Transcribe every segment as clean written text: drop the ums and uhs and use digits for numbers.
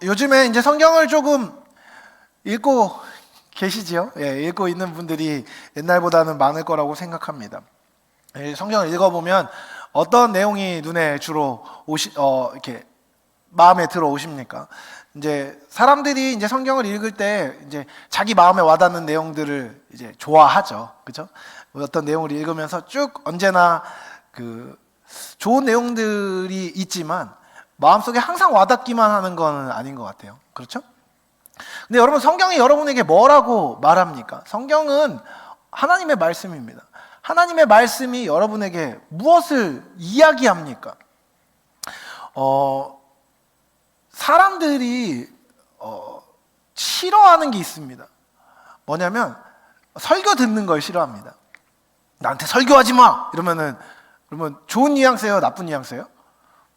요즘에 이제 성경을 조금 읽고 계시지요? 예, 읽고 있는 분들이 옛날보다는 많을 거라고 생각합니다. 성경을 읽어보면 어떤 내용이 눈에 주로 이렇게 마음에 들어오십니까? 이제 사람들이 이제 성경을 읽을 때 이제 자기 마음에 와닿는 내용들을 이제 좋아하죠. 그죠? 어떤 내용을 읽으면서 쭉 언제나 그 좋은 내용들이 있지만 마음속에 항상 와닿기만 하는 건 아닌 것 같아요. 그렇죠? 근데 여러분, 성경이 여러분에게 뭐라고 말합니까? 성경은 하나님의 말씀입니다. 하나님의 말씀이 여러분에게 무엇을 이야기합니까? 사람들이 싫어하는 게 있습니다. 뭐냐면 설교 듣는 걸 싫어합니다. 나한테 설교하지 마! 이러면은, 그러면 좋은 뉘앙스예요? 나쁜 뉘앙스예요?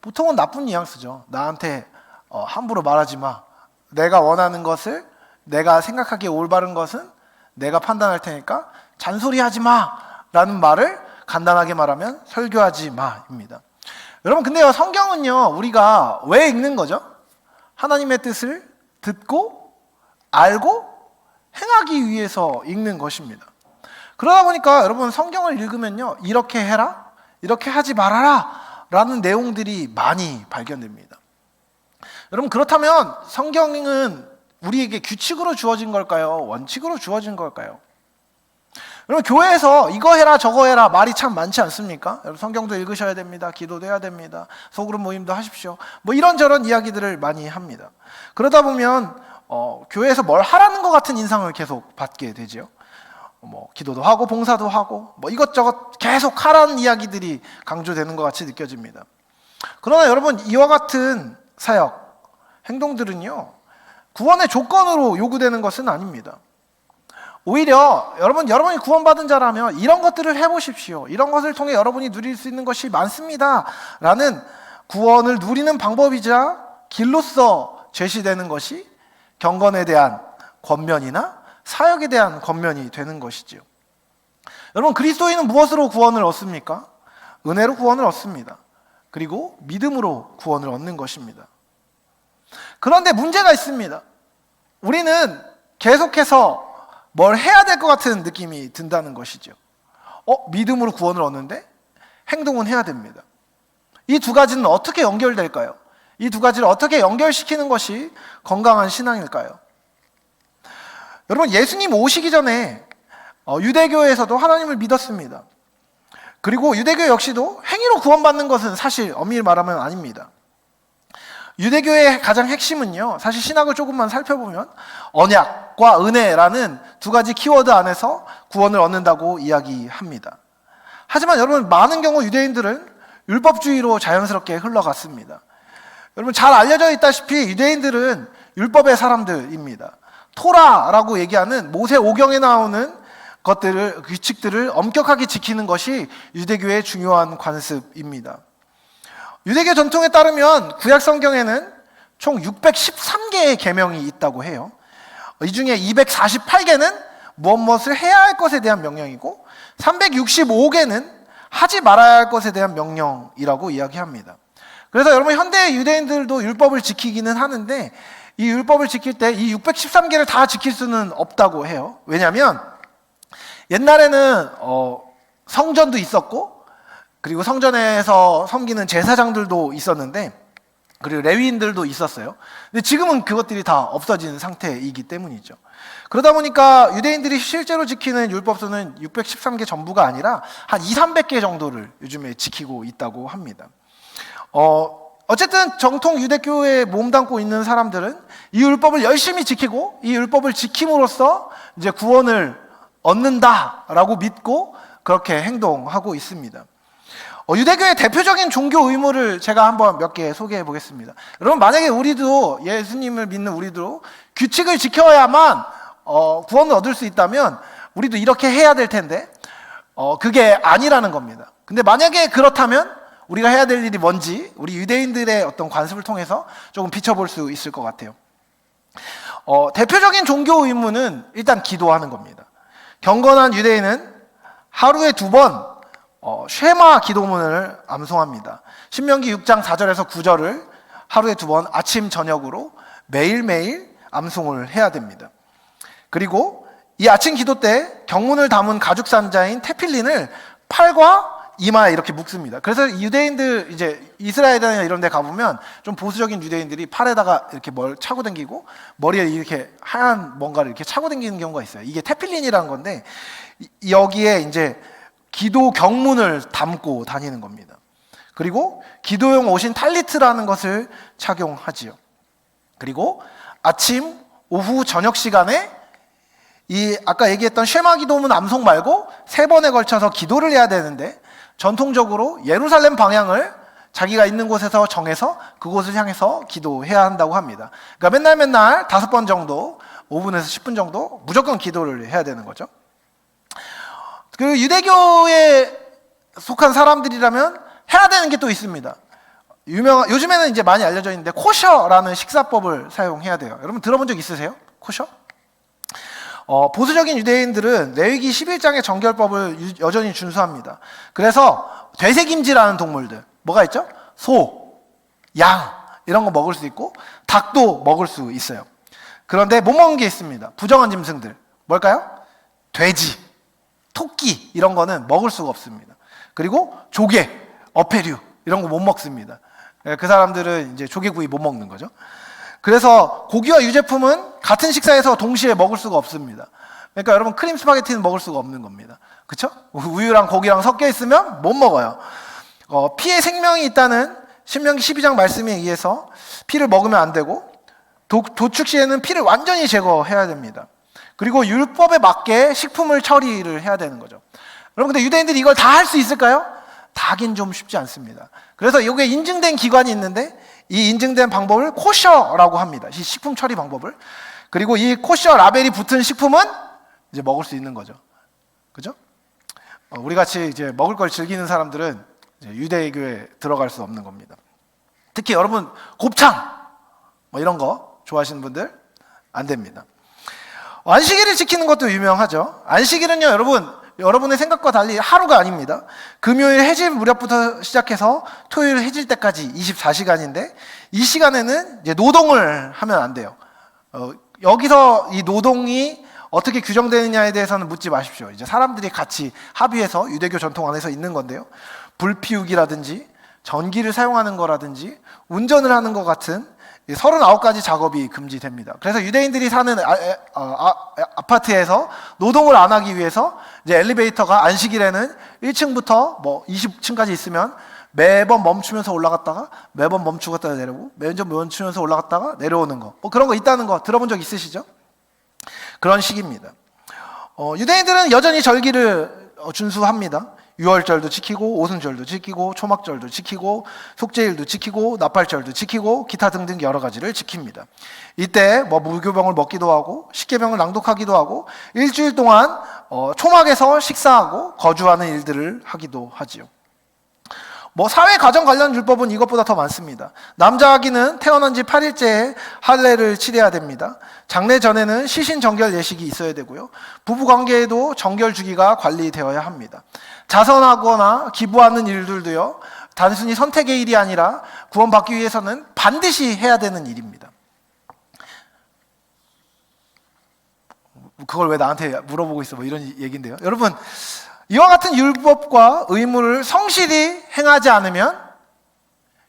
보통은 나쁜 뉘앙스죠. 나한테 함부로 말하지 마. 내가 원하는 것을, 내가 생각하기에 올바른 것은 내가 판단할 테니까 잔소리하지 마! 라는 말을 간단하게 말하면 설교하지 마입니다. 여러분, 근데요, 성경은요, 우리가 왜 읽는 거죠? 하나님의 뜻을 듣고 알고 행하기 위해서 읽는 것입니다. 그러다 보니까 여러분, 성경을 읽으면요, 이렇게 해라, 이렇게 하지 말아라 라는 내용들이 많이 발견됩니다. 여러분, 그렇다면 성경은 우리에게 규칙으로 주어진 걸까요? 원칙으로 주어진 걸까요? 여러분, 교회에서 이거 해라 저거 해라 말이 참 많지 않습니까? 여러분, 성경도 읽으셔야 됩니다. 기도도 해야 됩니다. 소그룹 모임도 하십시오. 뭐 이런저런 이야기들을 많이 합니다. 그러다 보면 교회에서 뭘 하라는 것 같은 인상을 계속 받게 되죠. 뭐 기도도 하고 봉사도 하고 뭐 이것저것 계속 하라는 이야기들이 강조되는 것 같이 느껴집니다. 그러나 여러분, 이와 같은 사역, 행동들은요, 구원의 조건으로 요구되는 것은 아닙니다. 오히려 여러분이 구원받은 자라면 이런 것들을 해보십시오. 이런 것을 통해 여러분이 누릴 수 있는 것이 많습니다 라는 구원을 누리는 방법이자 길로서 제시되는 것이 경건에 대한 권면이나 사역에 대한 권면이 되는 것이지요. 여러분, 그리스도인은 무엇으로 구원을 얻습니까? 은혜로 구원을 얻습니다. 그리고 믿음으로 구원을 얻는 것입니다. 그런데 문제가 있습니다. 우리는 계속해서 뭘 해야 될 것 같은 느낌이 든다는 것이죠. 믿음으로 구원을 얻는데 행동은 해야 됩니다. 이 두 가지는 어떻게 연결될까요? 이 두 가지를 어떻게 연결시키는 것이 건강한 신앙일까요? 여러분, 예수님 오시기 전에 유대교에서도 하나님을 믿었습니다. 그리고 유대교 역시도 행위로 구원받는 것은 사실 엄밀히 말하면 아닙니다. 유대교의 가장 핵심은요, 사실 신학을 조금만 살펴보면 언약과 은혜라는 두 가지 키워드 안에서 구원을 얻는다고 이야기합니다. 하지만 여러분, 많은 경우 유대인들은 율법주의로 자연스럽게 흘러갔습니다. 여러분, 잘 알려져 있다시피 유대인들은 율법의 사람들입니다. 토라라고 얘기하는 모세 오경에 나오는 것들을, 규칙들을 엄격하게 지키는 것이 유대교의 중요한 관습입니다. 유대교 전통에 따르면 구약 성경에는 총 613개의 계명이 있다고 해요. 이 중에 248개는 무엇을 해야 할 것에 대한 명령이고 365개는 하지 말아야 할 것에 대한 명령이라고 이야기합니다. 그래서 여러분, 현대 유대인들도 율법을 지키기는 하는데 이 율법을 지킬 때 이 613개를 다 지킬 수는 없다고 해요. 왜냐하면 옛날에는 성전도 있었고, 그리고 성전에서 섬기는 제사장들도 있었는데, 그리고 레위인들도 있었어요. 근데 지금은 그것들이 다 없어진 상태이기 때문이죠. 그러다 보니까 유대인들이 실제로 지키는 율법서는 613개 전부가 아니라 한 200~300개 정도를 요즘에 지키고 있다고 합니다. 어쨌든 정통 유대교에 몸담고 있는 사람들은 이 율법을 열심히 지키고 이 율법을 지킴으로써 이제 구원을 얻는다라고 믿고 그렇게 행동하고 있습니다. 유대교의 대표적인 종교 의무를 제가 한번 몇 개 소개해 보겠습니다. 여러분, 만약에 우리도, 예수님을 믿는 우리도 규칙을 지켜야만 구원을 얻을 수 있다면 우리도 이렇게 해야 될 텐데 그게 아니라는 겁니다. 근데 만약에 그렇다면 우리가 해야 될 일이 뭔지 우리 유대인들의 어떤 관습을 통해서 조금 비춰볼 수 있을 것 같아요. 대표적인 종교 의무는 일단 기도하는 겁니다. 경건한 유대인은 하루에 2번 쉐마 기도문을 암송합니다. 신명기 6장 4절에서 9절을 하루에 2번 아침 저녁으로 매일매일 암송을 해야 됩니다. 그리고 이 아침 기도 때 경문을 담은 가죽 산자인 테필린을 팔과 이마에 이렇게 묶습니다. 그래서 유대인들 이제 이스라엘이나 이런 데 가보면 좀 보수적인 유대인들이 팔에다가 이렇게 뭘 차고 다니고 머리에 이렇게 하얀 뭔가를 이렇게 차고 다니는 경우가 있어요. 이게 테필린이라는 건데 여기에 이제 기도 경문을 담고 다니는 겁니다. 그리고 기도용 옷인 탈리트라는 것을 착용하지요. 그리고 아침, 오후, 저녁 시간에 이 아까 얘기했던 쉐마 기도문 암송 말고 3번에 걸쳐서 기도를 해야 되는데 전통적으로 예루살렘 방향을 자기가 있는 곳에서 정해서 그곳을 향해서 기도해야 한다고 합니다. 그러니까 맨날 5번 정도, 5분에서 10분 정도 무조건 기도를 해야 되는 거죠. 그 유대교에 속한 사람들이라면 해야 되는 게 또 있습니다. 요즘에는 이제 많이 알려져 있는데 코셔라는 식사법을 사용해야 돼요. 여러분 들어본 적 있으세요? 코셔? 보수적인 유대인들은 레위기 11장의 정결법을 여전히 준수합니다. 그래서 되새김질하는 동물들 뭐가 있죠? 소, 양 이런 거 먹을 수 있고 닭도 먹을 수 있어요. 그런데 못 먹는 게 있습니다. 부정한 짐승들 뭘까요? 돼지, 토끼 이런 거는 먹을 수가 없습니다. 그리고 조개, 어패류 이런 거 못 먹습니다. 그 사람들은 이제 조개구이 못 먹는 거죠. 그래서 고기와 유제품은 같은 식사에서 동시에 먹을 수가 없습니다. 그러니까 여러분 크림 스파게티는 먹을 수가 없는 겁니다. 그렇죠? 우유랑 고기랑 섞여 있으면 못 먹어요. 피에 생명이 있다는 신명기 12장 말씀에 의해서 피를 먹으면 안 되고 도축 시에는 피를 완전히 제거해야 됩니다. 그리고 율법에 맞게 식품을 처리를 해야 되는 거죠. 여러분 근데 유대인들이 이걸 다 할 수 있을까요? 다 하긴 좀 쉽지 않습니다. 그래서 이게 인증된 기관이 있는데 이 인증된 방법을 코셔라고 합니다. 이 식품 처리 방법을. 그리고 이 코셔 라벨이 붙은 식품은 이제 먹을 수 있는 거죠. 그죠? 우리 같이 이제 먹을 걸 즐기는 사람들은 이제 유대교에 들어갈 수 없는 겁니다. 특히 여러분 곱창 뭐 이런 거 좋아하시는 분들 안 됩니다. 안식일을 지키는 것도 유명하죠. 안식일은요, 여러분의 생각과 달리 하루가 아닙니다. 금요일 해질 무렵부터 시작해서 토요일 해질 때까지 24시간인데 이 시간에는 이제 노동을 하면 안 돼요. 여기서 이 노동이 어떻게 규정되느냐에 대해서는 묻지 마십시오. 이제 사람들이 같이 합의해서 유대교 전통 안에서 있는 건데요. 불 피우기라든지 전기를 사용하는 거라든지 운전을 하는 것 같은 39가지 작업이 금지됩니다. 그래서 유대인들이 사는 아파트에서 노동을 안 하기 위해서 이제 엘리베이터가 안식일에는 1층부터 뭐 20층까지 있으면 매번 멈추면서 올라갔다가 매번 멈추었다가 내려오고 매번 멈추면서 올라갔다가 내려오는 거 뭐 그런 거 있다는 거 들어본 적 있으시죠? 그런 식입니다. 유대인들은 여전히 절기를 준수합니다. 유월절도 지키고 오순절도 지키고 초막절도 지키고 속죄일도 지키고 나팔절도 지키고 기타 등등 여러 가지를 지킵니다. 이때 뭐 무교병을 먹기도 하고 십계명을 낭독하기도 하고 일주일 동안 초막에서 식사하고 거주하는 일들을 하기도 하지요. 뭐 사회 가정 관련 율법은 이것보다 더 많습니다. 남자 아기는 태어난 지 8일째에 할례를 치러야 됩니다. 장례 전에는 시신 정결 예식이 있어야 되고요. 부부 관계에도 정결 주기가 관리되어야 합니다. 자선하거나 기부하는 일들도요. 단순히 선택의 일이 아니라 구원받기 위해서는 반드시 해야 되는 일입니다. 그걸 왜 나한테 물어보고 있어? 뭐 이런 얘기인데요. 여러분 이와 같은 율법과 의무를 성실히 행하지 않으면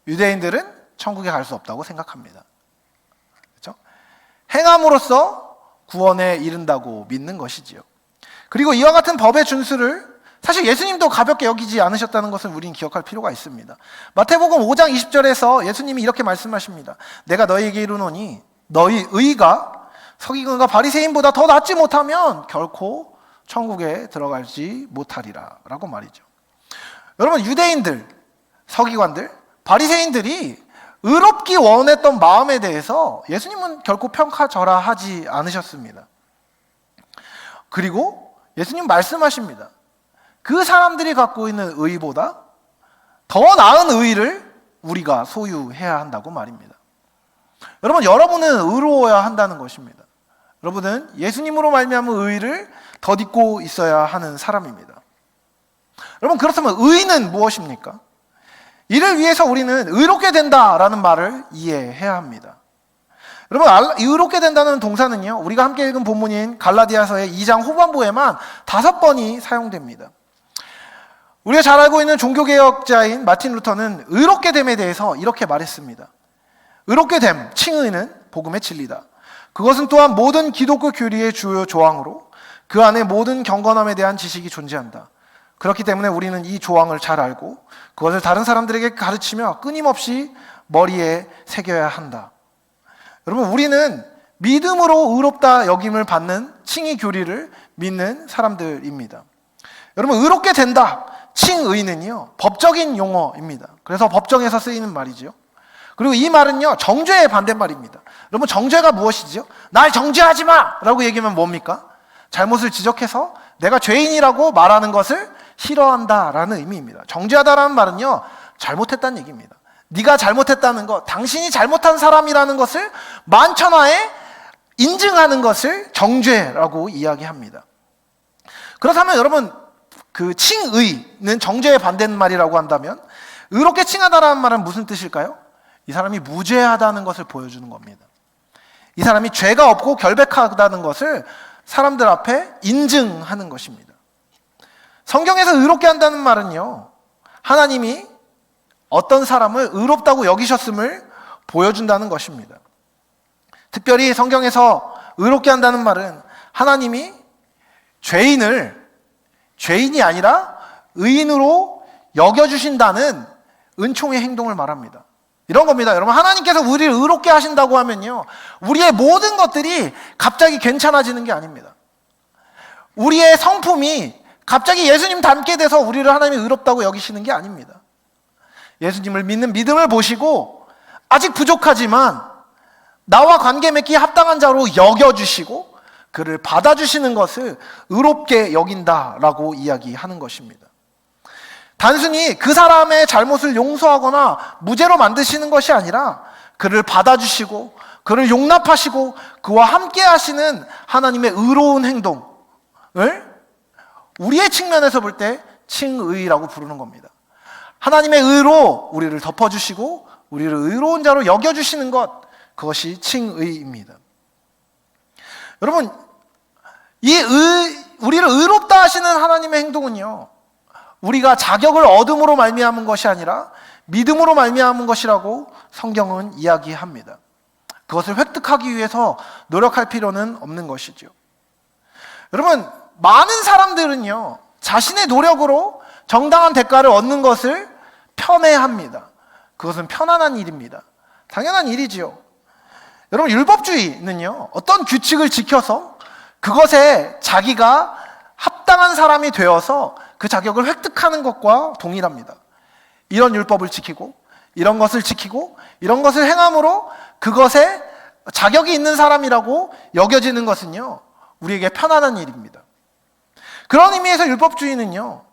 유대인들은 천국에 갈 수 없다고 생각합니다. 그렇죠? 행함으로써 구원에 이른다고 믿는 것이지요. 그리고 이와 같은 법의 준수를 사실 예수님도 가볍게 여기지 않으셨다는 것을 우리는 기억할 필요가 있습니다. 마태복음 5장 20절에서 예수님이 이렇게 말씀하십니다. 내가 너희에게 이르노니 너희 의가 서기관과 바리새인보다 더 낫지 못하면 결코 천국에 들어가지 못하리라 라고 말이죠. 여러분 유대인들, 서기관들, 바리새인들이 의롭기 원했던 마음에 대해서 예수님은 결코 평가절하하지 않으셨습니다. 그리고 예수님 말씀하십니다. 그 사람들이 갖고 있는 의보다 더 나은 의를 우리가 소유해야 한다고 말입니다. 여러분 여러분은 의로워야 한다는 것입니다. 여러분은 예수님으로 말미암은 의를 덧입고 있어야 하는 사람입니다. 여러분 그렇다면 의는 무엇입니까? 이를 위해서 우리는 의롭게 된다라는 말을 이해해야 합니다. 여러분, 의롭게 된다는 동사는요, 우리가 함께 읽은 본문인 갈라디아서의 2장 후반부에만 5번이 사용됩니다. 우리가 잘 알고 있는 종교개혁자인 마틴 루터는 의롭게 됨에 대해서 이렇게 말했습니다. 의롭게 됨, 칭의는 복음의 진리다. 그것은 또한 모든 기독교 교리의 주요 조항으로 그 안에 모든 경건함에 대한 지식이 존재한다. 그렇기 때문에 우리는 이 조항을 잘 알고 그것을 다른 사람들에게 가르치며 끊임없이 머리에 새겨야 한다. 여러분, 우리는 믿음으로 의롭다 여김을 받는 칭의 교리를 믿는 사람들입니다. 여러분, 의롭게 된다, 칭의는요, 법적인 용어입니다. 그래서 법정에서 쓰이는 말이죠. 그리고 이 말은요, 정죄의 반대말입니다. 여러분, 정죄가 무엇이죠? 날 정죄하지 마! 라고 얘기하면 뭡니까? 잘못을 지적해서 내가 죄인이라고 말하는 것을 싫어한다라는 의미입니다. 정죄하다라는 말은요, 잘못했다는 얘기입니다. 네가 잘못했다는 것, 당신이 잘못한 사람이라는 것을 만천하에 인증하는 것을 정죄라고 이야기합니다. 그렇다면 여러분, 그 칭의는 정죄의 반대말이라고 한다면 의롭게 칭하다라는 말은 무슨 뜻일까요? 이 사람이 무죄하다는 것을 보여주는 겁니다. 이 사람이 죄가 없고 결백하다는 것을 사람들 앞에 인증하는 것입니다. 성경에서 의롭게 한다는 말은요, 하나님이 어떤 사람을 의롭다고 여기셨음을 보여준다는 것입니다. 특별히 성경에서 의롭게 한다는 말은 하나님이 죄인이 아니라 의인으로 여겨주신다는 은총의 행동을 말합니다. 이런 겁니다. 여러분, 하나님께서 우리를 의롭게 하신다고 하면요, 우리의 모든 것들이 갑자기 괜찮아지는 게 아닙니다. 우리의 성품이 갑자기 예수님 닮게 돼서 우리를 하나님이 의롭다고 여기시는 게 아닙니다. 예수님을 믿는 믿음을 보시고 아직 부족하지만 나와 관계 맺기에 합당한 자로 여겨주시고 그를 받아주시는 것을 의롭게 여긴다라고 이야기하는 것입니다. 단순히 그 사람의 잘못을 용서하거나 무죄로 만드시는 것이 아니라 그를 받아주시고 그를 용납하시고 그와 함께 하시는 하나님의 의로운 행동을 우리의 측면에서 볼 때 칭의라고 부르는 겁니다. 하나님의 의로 우리를 덮어주시고 우리를 의로운 자로 여겨주시는 것, 그것이 칭의입니다. 여러분, 우리를 의롭다 하시는 하나님의 행동은요, 우리가 자격을 얻음으로 말미암은 것이 아니라 믿음으로 말미암은 것이라고 성경은 이야기합니다. 그것을 획득하기 위해서 노력할 필요는 없는 것이죠. 여러분, 많은 사람들은요, 자신의 노력으로 정당한 대가를 얻는 것을 편애합니다. 그것은 편안한 일입니다. 당연한 일이지요. 여러분, 율법주의는요, 어떤 규칙을 지켜서 그것에 자기가 합당한 사람이 되어서 그 자격을 획득하는 것과 동일합니다. 이런 율법을 지키고 이런 것을 지키고 이런 것을 행함으로 그것에 자격이 있는 사람이라고 여겨지는 것은요, 우리에게 편안한 일입니다. 그런 의미에서 율법주의는요,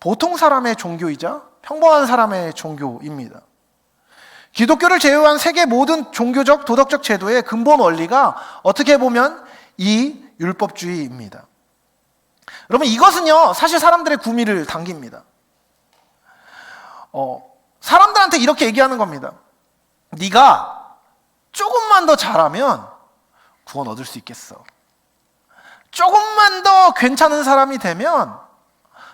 보통 사람의 종교이자 평범한 사람의 종교입니다. 기독교를 제외한 세계 모든 종교적 도덕적 제도의 근본 원리가 어떻게 보면 이 율법주의입니다. 여러분, 이것은요, 사실 사람들의 구미를 당깁니다. 사람들한테 이렇게 얘기하는 겁니다. 네가 조금만 더 잘하면 구원 얻을 수 있겠어. 조금만 더 괜찮은 사람이 되면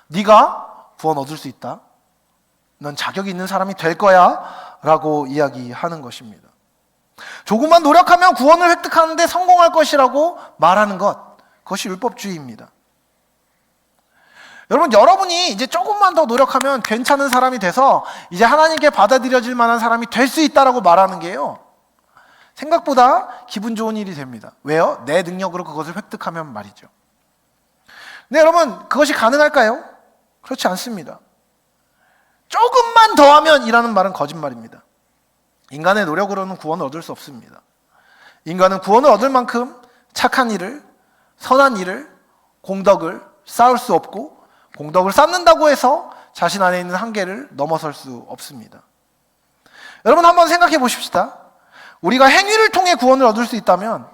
네가 구원 얻을 수 있다. 넌 자격이 있는 사람이 될 거야 라고 이야기하는 것입니다. 조금만 노력하면 구원을 획득하는데 성공할 것이라고 말하는 것, 그것이 율법주의입니다. 여러분이 이제 조금만 더 노력하면 괜찮은 사람이 돼서 이제 하나님께 받아들여질 만한 사람이 될 수 있다라고 말하는 게요, 생각보다 기분 좋은 일이 됩니다. 왜요? 내 능력으로 그것을 획득하면 말이죠. 근데 여러분, 그것이 가능할까요? 그렇지 않습니다. 조금만 더 하면 이라는 말은 거짓말입니다. 인간의 노력으로는 구원을 얻을 수 없습니다. 인간은 구원을 얻을 만큼 착한 일을, 선한 일을, 공덕을 쌓을 수 없고, 공덕을 쌓는다고 해서 자신 안에 있는 한계를 넘어설 수 없습니다. 여러분, 한번 생각해 보십시다. 우리가 행위를 통해 구원을 얻을 수 있다면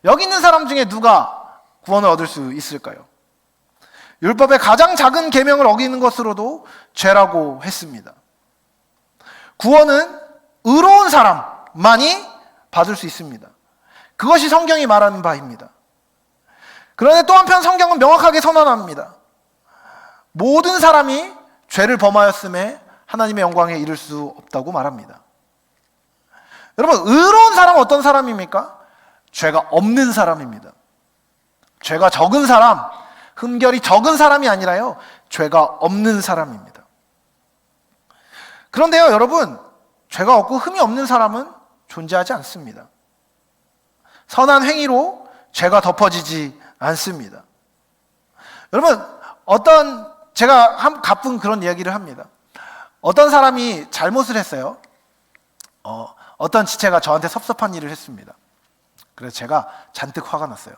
여기 있는 사람 중에 누가 구원을 얻을 수 있을까요? 율법의 가장 작은 계명을 어기는 것으로도 죄라고 했습니다. 구원은 의로운 사람만이 받을 수 있습니다. 그것이 성경이 말하는 바입니다. 그런데 또 한편 성경은 명확하게 선언합니다. 모든 사람이 죄를 범하였음에 하나님의 영광에 이를 수 없다고 말합니다. 여러분, 의로운 사람은 어떤 사람입니까? 죄가 없는 사람입니다. 죄가 적은 사람, 흠결이 적은 사람이 아니라요, 죄가 없는 사람입니다. 그런데요, 여러분, 죄가 없고 흠이 없는 사람은 존재하지 않습니다. 선한 행위로 죄가 덮어지지 않습니다. 여러분, 제가 가끔 그런 이야기를 합니다. 어떤 사람이 잘못을 했어요. 어떤 지체가 저한테 섭섭한 일을 했습니다. 그래서 제가 잔뜩 화가 났어요.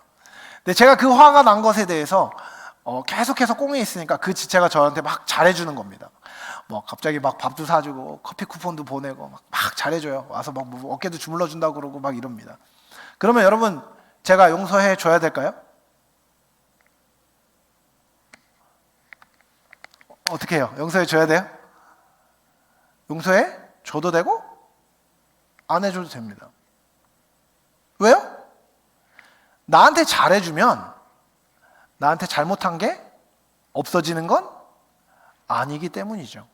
근데 제가 그 화가 난 것에 대해서 계속해서 꽁에 있으니까 그 지체가 저한테 막 잘해주는 겁니다. 갑자기 막 밥도 사주고 커피 쿠폰도 보내고 막 잘해줘요. 와서 막 어깨도 주물러 준다고 그러고 막 이럽니다. 그러면 여러분, 제가 용서해 줘야 될까요? 어떻게 해요? 용서해 줘야 돼요? 용서해 줘도 되고 안 해줘도 됩니다. 왜요? 나한테 잘해주면 나한테 잘못한 게 없어지는 건 아니기 때문이죠.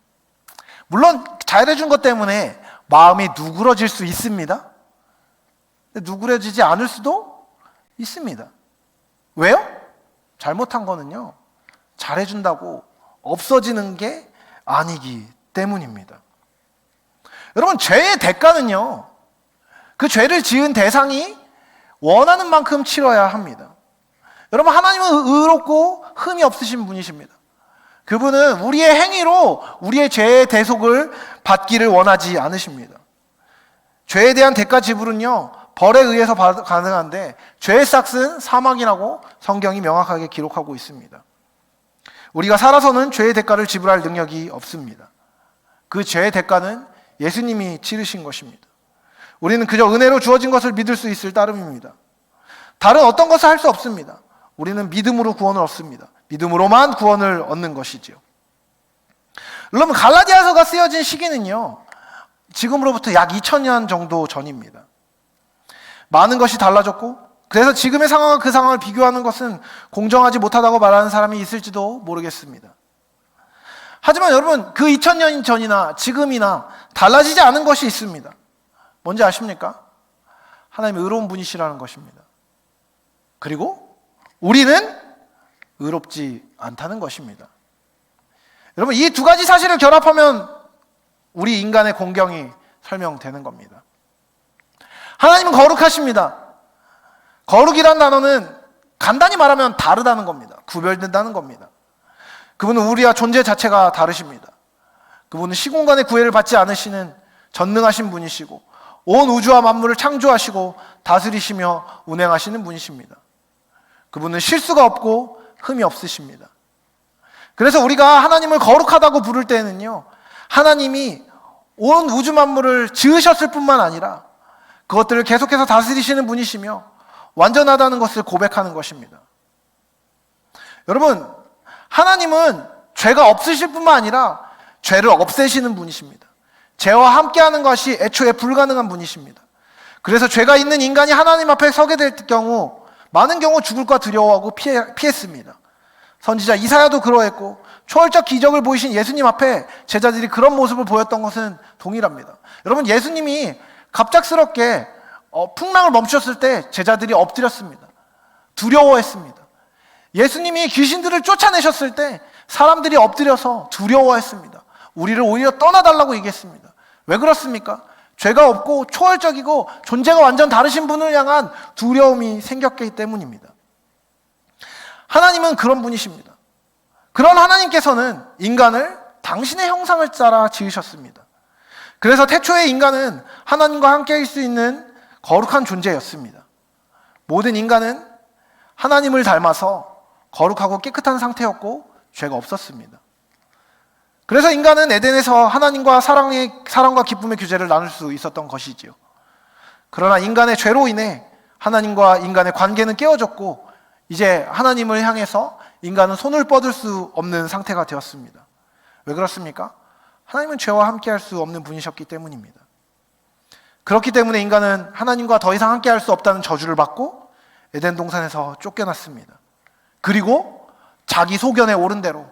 물론 잘해준 것 때문에 마음이 누그러질 수 있습니다. 누그러지지 않을 수도 있습니다. 왜요? 잘못한 거는요, 잘해준다고 없어지는 게 아니기 때문입니다. 여러분, 죄의 대가는요, 그 죄를 지은 대상이 원하는 만큼 치러야 합니다. 여러분, 하나님은 의롭고 흠이 없으신 분이십니다. 그분은 우리의 행위로 우리의 죄의 대속을 받기를 원하지 않으십니다. 죄에 대한 대가 지불은요, 벌에 의해서 가능한데 죄의 삭은 사망이라고 성경이 명확하게 기록하고 있습니다. 우리가 살아서는 죄의 대가를 지불할 능력이 없습니다. 그 죄의 대가는 예수님이 치르신 것입니다. 우리는 그저 은혜로 주어진 것을 믿을 수 있을 따름입니다. 다른 어떤 것을 할 수 없습니다. 우리는 믿음으로 구원을 얻습니다. 믿음으로만 구원을 얻는 것이지요. 여러분, 갈라디아서가 쓰여진 시기는요, 지금으로부터 약 2000년 정도 전입니다. 많은 것이 달라졌고, 그래서 지금의 상황과 그 상황을 비교하는 것은 공정하지 못하다고 말하는 사람이 있을지도 모르겠습니다. 하지만 여러분, 그 2000년 전이나 지금이나 달라지지 않은 것이 있습니다. 뭔지 아십니까? 하나님이 의로운 분이시라는 것입니다. 그리고 우리는 의롭지 않다는 것입니다. 여러분, 이 두 가지 사실을 결합하면 우리 인간의 공경이 설명되는 겁니다. 하나님은 거룩하십니다. 거룩이란 단어는 간단히 말하면 다르다는 겁니다. 구별된다는 겁니다. 그분은 우리와 존재 자체가 다르십니다. 그분은 시공간의 구애를 받지 않으시는 전능하신 분이시고 온 우주와 만물을 창조하시고 다스리시며 운행하시는 분이십니다. 그분은 실수가 없고 흠이 없으십니다. 그래서 우리가 하나님을 거룩하다고 부를 때는요, 하나님이 온 우주 만물을 지으셨을 뿐만 아니라 그것들을 계속해서 다스리시는 분이시며 완전하다는 것을 고백하는 것입니다. 여러분, 하나님은 죄가 없으실 뿐만 아니라 죄를 없애시는 분이십니다. 죄와 함께하는 것이 애초에 불가능한 분이십니다. 그래서 죄가 있는 인간이 하나님 앞에 서게 될 경우 많은 경우 죽을까 두려워하고 피했습니다. 선지자 이사야도 그러했고 초월적 기적을 보이신 예수님 앞에 제자들이 그런 모습을 보였던 것은 동일합니다. 여러분, 예수님이 갑작스럽게 풍랑을 멈추셨을 때 제자들이 엎드렸습니다. 두려워했습니다. 예수님이 귀신들을 쫓아내셨을 때 사람들이 엎드려서 두려워했습니다. 우리를 오히려 떠나달라고 얘기했습니다. 왜 그렇습니까? 죄가 없고 초월적이고 존재가 완전 다르신 분을 향한 두려움이 생겼기 때문입니다. 하나님은 그런 분이십니다. 그런 하나님께서는 인간을 당신의 형상을 따라 지으셨습니다. 그래서 태초에 인간은 하나님과 함께할 수 있는 거룩한 존재였습니다. 모든 인간은 하나님을 닮아서 거룩하고 깨끗한 상태였고 죄가 없었습니다. 그래서 인간은 에덴에서 하나님과 사랑과 기쁨의 규제를 나눌 수 있었던 것이지요. 그러나 인간의 죄로 인해 하나님과 인간의 관계는 깨어졌고 이제 하나님을 향해서 인간은 손을 뻗을 수 없는 상태가 되었습니다. 왜 그렇습니까? 하나님은 죄와 함께할 수 없는 분이셨기 때문입니다. 그렇기 때문에 인간은 하나님과 더 이상 함께할 수 없다는 저주를 받고 에덴 동산에서 쫓겨났습니다. 그리고 자기 소견에 오른 대로,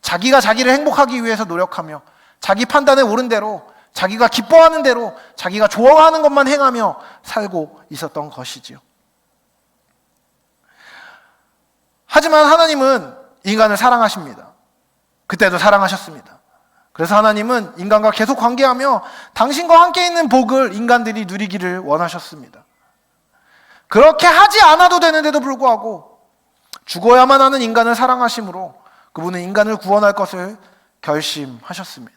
자기가 자기를 행복하기 위해서 노력하며 자기 판단에 오른 대로, 자기가 기뻐하는 대로, 자기가 좋아하는 것만 행하며 살고 있었던 것이지요. 하지만 하나님은 인간을 사랑하십니다. 그때도 사랑하셨습니다. 그래서 하나님은 인간과 계속 관계하며 당신과 함께 있는 복을 인간들이 누리기를 원하셨습니다. 그렇게 하지 않아도 되는데도 불구하고 죽어야만 하는 인간을 사랑하심으로 그분은 인간을 구원할 것을 결심하셨습니다.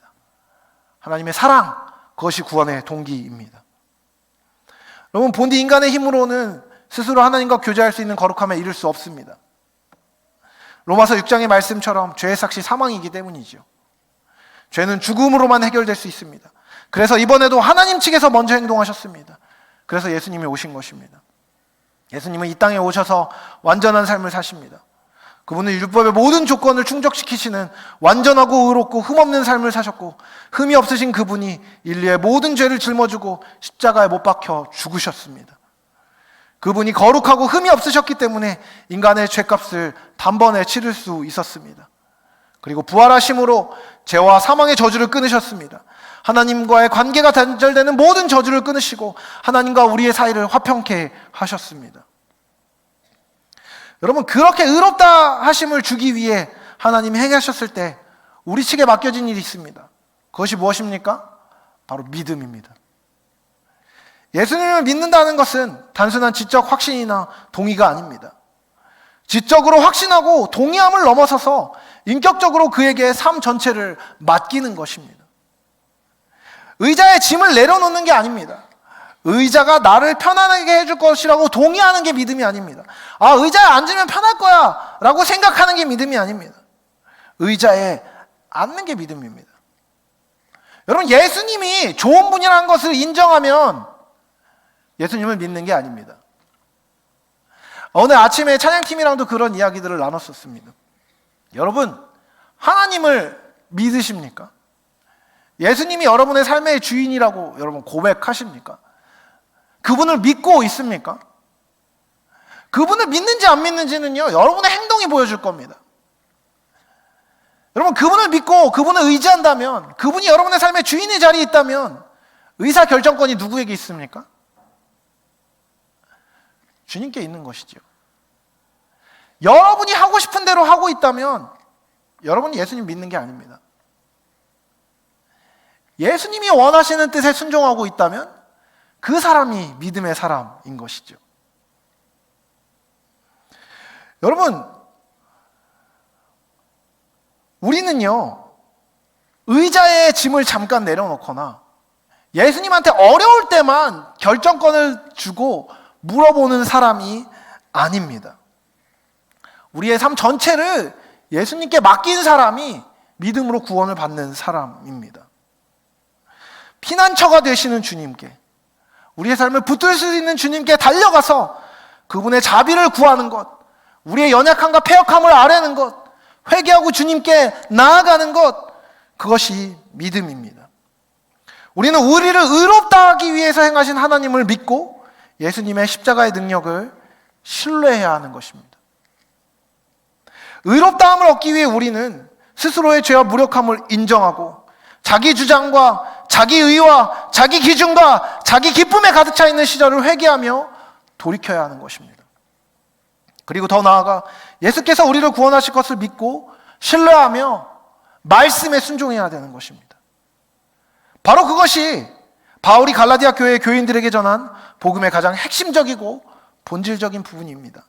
하나님의 사랑, 그것이 구원의 동기입니다. 여러분, 본디 인간의 힘으로는 스스로 하나님과 교제할 수 있는 거룩함에 이를 수 없습니다. 로마서 6장의 말씀처럼 죄의 삭시 사망이기 때문이죠. 죄는 죽음으로만 해결될 수 있습니다. 그래서 이번에도 하나님 측에서 먼저 행동하셨습니다. 그래서 예수님이 오신 것입니다. 예수님은 이 땅에 오셔서 완전한 삶을 사십니다. 그분은 율법의 모든 조건을 충족시키시는 완전하고 의롭고 흠없는 삶을 사셨고, 흠이 없으신 그분이 인류의 모든 죄를 짊어지고 십자가에 못 박혀 죽으셨습니다. 그분이 거룩하고 흠이 없으셨기 때문에 인간의 죄값을 단번에 치를 수 있었습니다. 그리고 부활하심으로 죄와 사망의 저주를 끊으셨습니다. 하나님과의 관계가 단절되는 모든 저주를 끊으시고 하나님과 우리의 사이를 화평케 하셨습니다. 여러분, 그렇게 의롭다 하심을 주기 위해 하나님이 행하셨을 때 우리 측에 맡겨진 일이 있습니다. 그것이 무엇입니까? 바로 믿음입니다. 예수님을 믿는다는 것은 단순한 지적 확신이나 동의가 아닙니다. 지적으로 확신하고 동의함을 넘어서서 인격적으로 그에게 삶 전체를 맡기는 것입니다. 의자에 짐을 내려놓는 게 아닙니다. 의자가 나를 편안하게 해줄 것이라고 동의하는 게 믿음이 아닙니다. 아, 의자에 앉으면 편할 거야 라고 생각하는 게 믿음이 아닙니다. 의자에 앉는 게 믿음입니다. 여러분, 예수님이 좋은 분이라는 것을 인정하면 예수님을 믿는 게 아닙니다. 오늘 아침에 찬양팀이랑도 그런 이야기들을 나눴었습니다. 여러분, 하나님을 믿으십니까? 예수님이 여러분의 삶의 주인이라고 여러분 고백하십니까? 그분을 믿고 있습니까? 그분을 믿는지 안 믿는지는요, 여러분의 행동이 보여줄 겁니다. 여러분, 그분을 믿고 그분을 의지한다면, 그분이 여러분의 삶의 주인의 자리에 있다면 의사결정권이 누구에게 있습니까? 주님께 있는 것이죠. 여러분이 하고 싶은 대로 하고 있다면 여러분이 예수님 믿는 게 아닙니다. 예수님이 원하시는 뜻에 순종하고 있다면 그 사람이 믿음의 사람인 것이죠. 여러분, 우리는요, 의자에 짐을 잠깐 내려놓거나 예수님한테 어려울 때만 결정권을 주고 물어보는 사람이 아닙니다. 우리의 삶 전체를 예수님께 맡긴 사람이 믿음으로 구원을 받는 사람입니다. 피난처가 되시는 주님께, 우리의 삶을 붙들 수 있는 주님께 달려가서 그분의 자비를 구하는 것, 우리의 연약함과 패역함을 아뢰는 것, 회개하고 주님께 나아가는 것, 그것이 믿음입니다. 우리는 우리를 의롭다 하기 위해서 행하신 하나님을 믿고 예수님의 십자가의 능력을 신뢰해야 하는 것입니다. 의롭다함을 얻기 위해 우리는 스스로의 죄와 무력함을 인정하고 자기 주장과 자기 의와 자기 기준과 자기 기쁨에 가득 차 있는 시절을 회개하며 돌이켜야 하는 것입니다. 그리고 더 나아가 예수께서 우리를 구원하실 것을 믿고 신뢰하며 말씀에 순종해야 되는 것입니다. 바로 그것이 바울이 갈라디아 교회 교인들에게 전한 복음의 가장 핵심적이고 본질적인 부분입니다.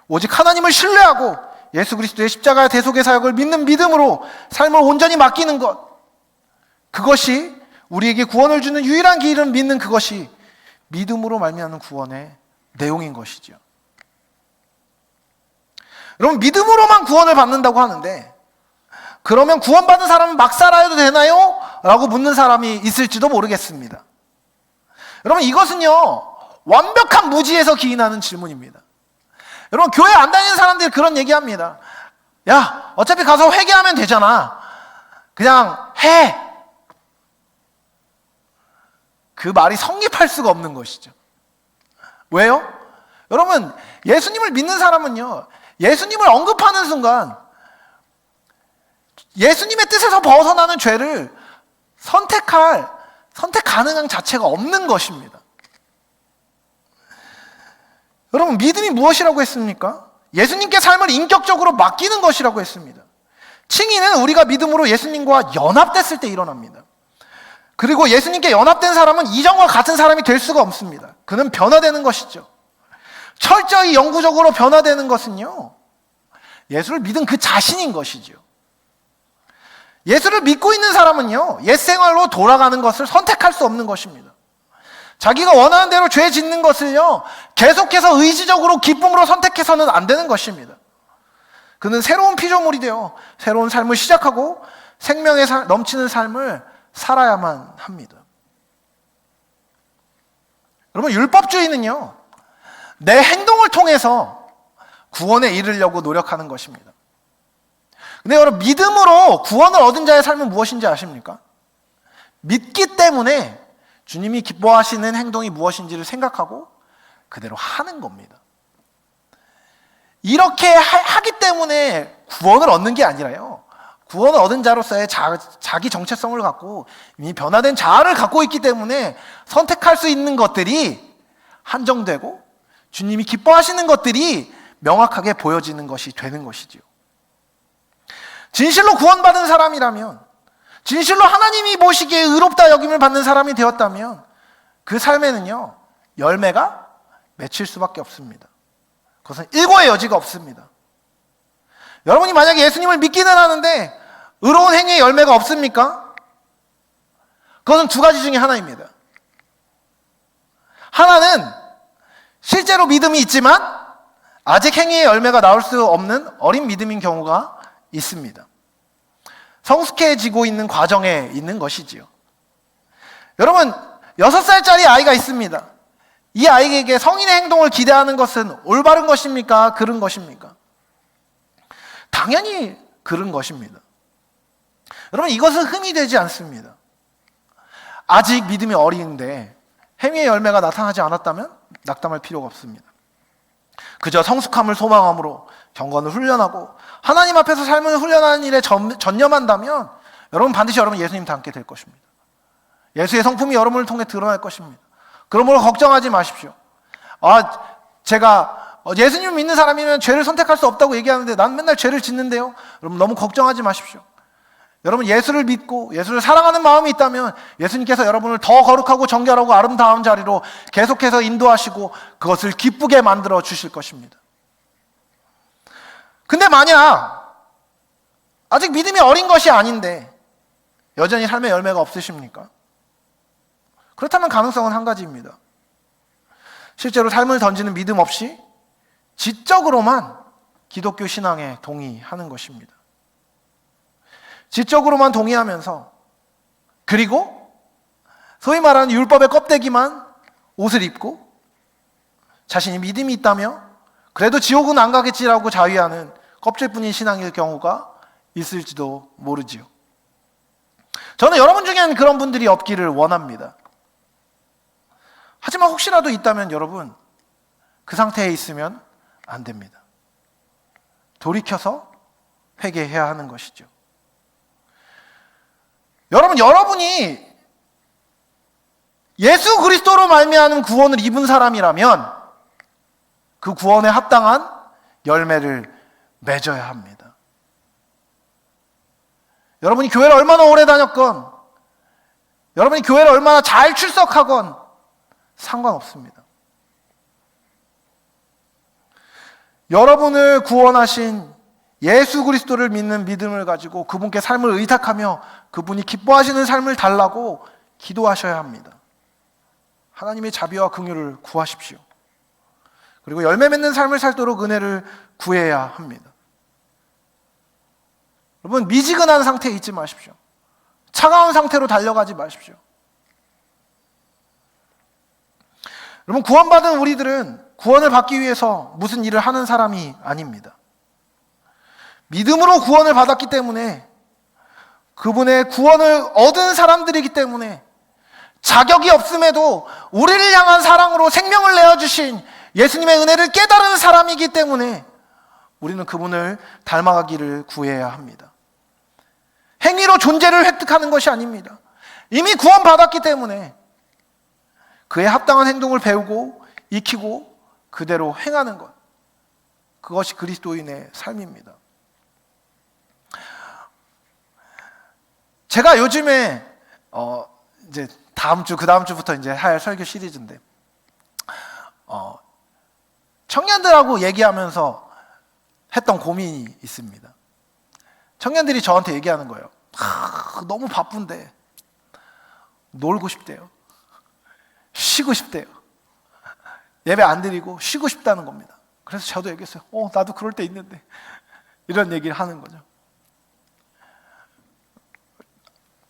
오직 하나님을 신뢰하고 예수 그리스도의 십자가의 대속의 사역을 믿는 믿음으로 삶을 온전히 맡기는 것, 그것이 우리에게 구원을 주는 유일한 길을 믿는 그것이 믿음으로 말미암는 구원의 내용인 것이죠. 여러분, 믿음으로만 구원을 받는다고 하는데 그러면 구원받은 사람은 막 살아도 되나요? 라고 묻는 사람이 있을지도 모르겠습니다. 여러분, 이것은요, 완벽한 무지에서 기인하는 질문입니다. 여러분, 교회 안 다니는 사람들이 그런 얘기합니다. 야, 어차피 가서 회개하면 되잖아. 그냥 해. 그 말이 성립할 수가 없는 것이죠. 왜요? 여러분, 예수님을 믿는 사람은요, 예수님을 언급하는 순간 예수님의 뜻에서 벗어나는 죄를 선택 가능한 자체가 없는 것입니다. 여러분, 믿음이 무엇이라고 했습니까? 예수님께 삶을 인격적으로 맡기는 것이라고 했습니다. 칭의는 우리가 믿음으로 예수님과 연합됐을 때 일어납니다. 그리고 예수님께 연합된 사람은 이전과 같은 사람이 될 수가 없습니다. 그는 변화되는 것이죠. 철저히 영구적으로 변화되는 것은요, 예수를 믿은 그 자신인 것이죠. 예수를 믿고 있는 사람은요, 옛 생활로 돌아가는 것을 선택할 수 없는 것입니다. 자기가 원하는 대로 죄 짓는 것을요, 계속해서 의지적으로 기쁨으로 선택해서는 안 되는 것입니다. 그는 새로운 피조물이 되어 새로운 삶을 시작하고 생명에 넘치는 삶을 살아야만 합니다. 여러분, 율법주의는요, 내 행동을 통해서 구원에 이르려고 노력하는 것입니다. 근데 여러분, 믿음으로 구원을 얻은 자의 삶은 무엇인지 아십니까? 믿기 때문에 주님이 기뻐하시는 행동이 무엇인지를 생각하고 그대로 하는 겁니다. 이렇게 하기 때문에 구원을 얻는 게 아니라요, 구원을 얻은 자로서의 자기 정체성을 갖고 이미 변화된 자아를 갖고 있기 때문에 선택할 수 있는 것들이 한정되고 주님이 기뻐하시는 것들이 명확하게 보여지는 것이 되는 것이지요. 진실로 구원받은 사람이라면, 진실로 하나님이 보시기에 의롭다 여김을 받는 사람이 되었다면 그 삶에는요, 열매가 맺힐 수밖에 없습니다. 그것은 일고의 여지가 없습니다. 여러분이 만약에 예수님을 믿기는 하는데 의로운 행위의 열매가 없습니까? 그것은 두 가지 중에 하나입니다. 하나는 실제로 믿음이 있지만 아직 행위의 열매가 나올 수 없는 어린 믿음인 경우가 있습니다. 성숙해지고 있는 과정에 있는 것이지요. 여러분, 6살짜리 아이가 있습니다. 이 아이에게 성인의 행동을 기대하는 것은 올바른 것입니까? 그른 것입니까? 당연히 그른 것입니다. 여러분, 이것은 흠이 되지 않습니다. 아직 믿음이 어린데 행위의 열매가 나타나지 않았다면 낙담할 필요가 없습니다. 그저 성숙함을 소망함으로 경건을 훈련하고 하나님 앞에서 삶을 훈련하는 일에 전념한다면 여러분, 반드시 여러분 예수님 닮게 될 것입니다. 예수의 성품이 여러분을 통해 드러날 것입니다. 그러므로 걱정하지 마십시오. 제가 예수님을 믿는 사람이면 죄를 선택할 수 없다고 얘기하는데 난 맨날 죄를 짓는데요. 여러분, 너무 걱정하지 마십시오. 여러분, 예수를 믿고 예수를 사랑하는 마음이 있다면 예수님께서 여러분을 더 거룩하고 정결하고 아름다운 자리로 계속해서 인도하시고 그것을 기쁘게 만들어 주실 것입니다. 근데 만약 아직 믿음이 어린 것이 아닌데 여전히 삶의 열매가 없으십니까? 그렇다면 가능성은 한 가지입니다. 실제로 삶을 던지는 믿음 없이 지적으로만 기독교 신앙에 동의하는 것입니다. 지적으로만 동의하면서, 그리고 소위 말하는 율법의 껍데기만 옷을 입고 자신이 믿음이 있다며 그래도 지옥은 안 가겠지라고 자위하는 껍질뿐인 신앙일 경우가 있을지도 모르지요. 저는 여러분 중에는 그런 분들이 없기를 원합니다. 하지만 혹시라도 있다면 여러분, 그 상태에 있으면 안 됩니다. 돌이켜서 회개해야 하는 것이죠. 여러분이 예수 그리스도로 말미암은 구원을 입은 사람이라면 그 구원에 합당한 열매를 맺어야 합니다. 여러분이 교회를 얼마나 오래 다녔건, 여러분이 교회를 얼마나 잘 출석하건 상관없습니다. 여러분을 구원하신 예수 그리스도를 믿는 믿음을 가지고 그분께 삶을 의탁하며 그분이 기뻐하시는 삶을 달라고 기도하셔야 합니다. 하나님의 자비와 긍휼을 구하십시오. 그리고 열매 맺는 삶을 살도록 은혜를 구해야 합니다. 여러분, 미지근한 상태에 있지 마십시오. 차가운 상태로 달려가지 마십시오. 여러분, 구원받은 우리들은 구원을 받기 위해서 무슨 일을 하는 사람이 아닙니다. 믿음으로 구원을 받았기 때문에 그분의 구원을 얻은 사람들이기 때문에 자격이 없음에도 우리를 향한 사랑으로 생명을 내어주신 예수님의 은혜를 깨달은 사람이기 때문에 우리는 그분을 닮아가기를 구해야 합니다. 행위로 존재를 획득하는 것이 아닙니다. 이미 구원받았기 때문에 그에 합당한 행동을 배우고 익히고 그대로 행하는 것, 그것이 그리스도인의 삶입니다. 제가 요즘에 이제 그 다음 주부터 이제 할 설교 시리즈인데 청년들하고 얘기하면서 했던 고민이 있습니다. 청년들이 저한테 얘기하는 거예요. 너무 바쁜데 놀고 싶대요. 쉬고 싶대요. 예배 안 드리고 쉬고 싶다는 겁니다. 그래서 저도 얘기했어요. 나도 그럴 때 있는데. 이런 얘기를 하는 거죠.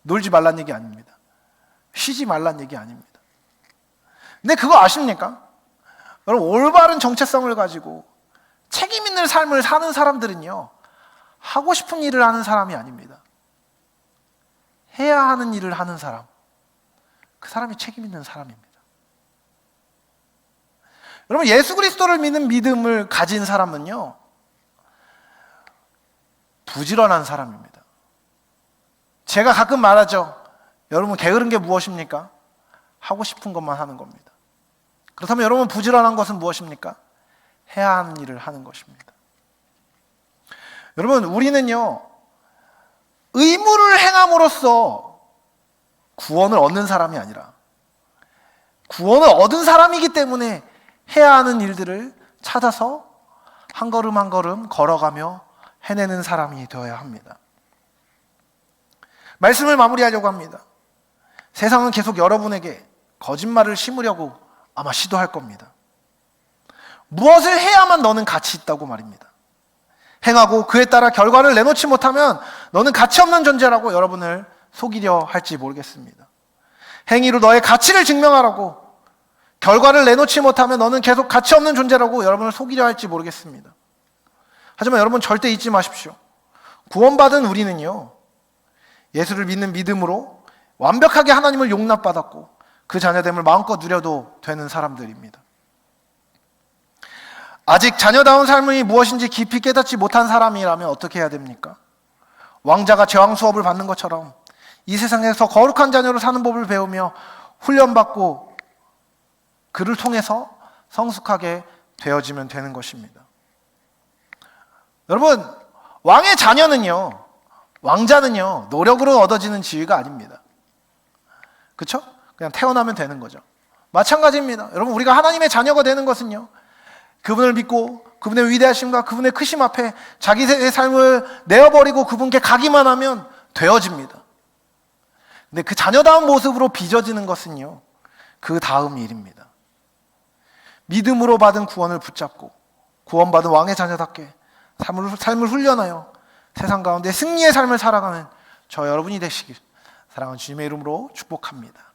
놀지 말란 얘기 아닙니다. 쉬지 말란 얘기 아닙니다. 근데 그거 아십니까? 여러분, 올바른 정체성을 가지고 책임 있는 삶을 사는 사람들은요, 하고 싶은 일을 하는 사람이 아닙니다. 해야 하는 일을 하는 사람, 그 사람이 책임 있는 사람입니다. 여러분, 예수 그리스도를 믿는 믿음을 가진 사람은요, 부지런한 사람입니다. 제가 가끔 말하죠. 여러분, 게으른 게 무엇입니까? 하고 싶은 것만 하는 겁니다. 그렇다면 여러분, 부지런한 것은 무엇입니까? 해야 하는 일을 하는 것입니다. 여러분, 우리는요, 의무를 행함으로써 구원을 얻는 사람이 아니라 구원을 얻은 사람이기 때문에 해야 하는 일들을 찾아서 한 걸음 한 걸음 걸어가며 해내는 사람이 되어야 합니다. 말씀을 마무리하려고 합니다. 세상은 계속 여러분에게 거짓말을 심으려고 아마 시도할 겁니다. 무엇을 해야만 너는 가치 있다고 말입니다. 행하고 그에 따라 결과를 내놓지 못하면 너는 가치 없는 존재라고 여러분을 속이려 할지 모르겠습니다. 행위로 너의 가치를 증명하라고, 결과를 내놓지 못하면 너는 계속 가치 없는 존재라고 여러분을 속이려 할지 모르겠습니다. 하지만 여러분, 절대 잊지 마십시오. 구원받은 우리는요, 예수를 믿는 믿음으로 완벽하게 하나님을 용납받았고 그 자녀됨을 마음껏 누려도 되는 사람들입니다. 아직 자녀다운 삶이 무엇인지 깊이 깨닫지 못한 사람이라면 어떻게 해야 됩니까? 왕자가 제왕 수업을 받는 것처럼 이 세상에서 거룩한 자녀로 사는 법을 배우며 훈련받고 그를 통해서 성숙하게 되어지면 되는 것입니다. 여러분, 왕의 자녀는요, 왕자는요, 노력으로 얻어지는 지위가 아닙니다. 그렇죠? 그냥 태어나면 되는 거죠. 마찬가지입니다. 여러분, 우리가 하나님의 자녀가 되는 것은요, 그분을 믿고 그분의 위대하심과 그분의 크심 앞에 자기의 삶을 내어버리고 그분께 가기만 하면 되어집니다. 근데 그 자녀다운 모습으로 빚어지는 것은요, 그 다음 일입니다. 믿음으로 받은 구원을 붙잡고 구원받은 왕의 자녀답게 삶을 훈련하여 세상 가운데 승리의 삶을 살아가는 저 여러분이 되시길 사랑하는 주님의 이름으로 축복합니다.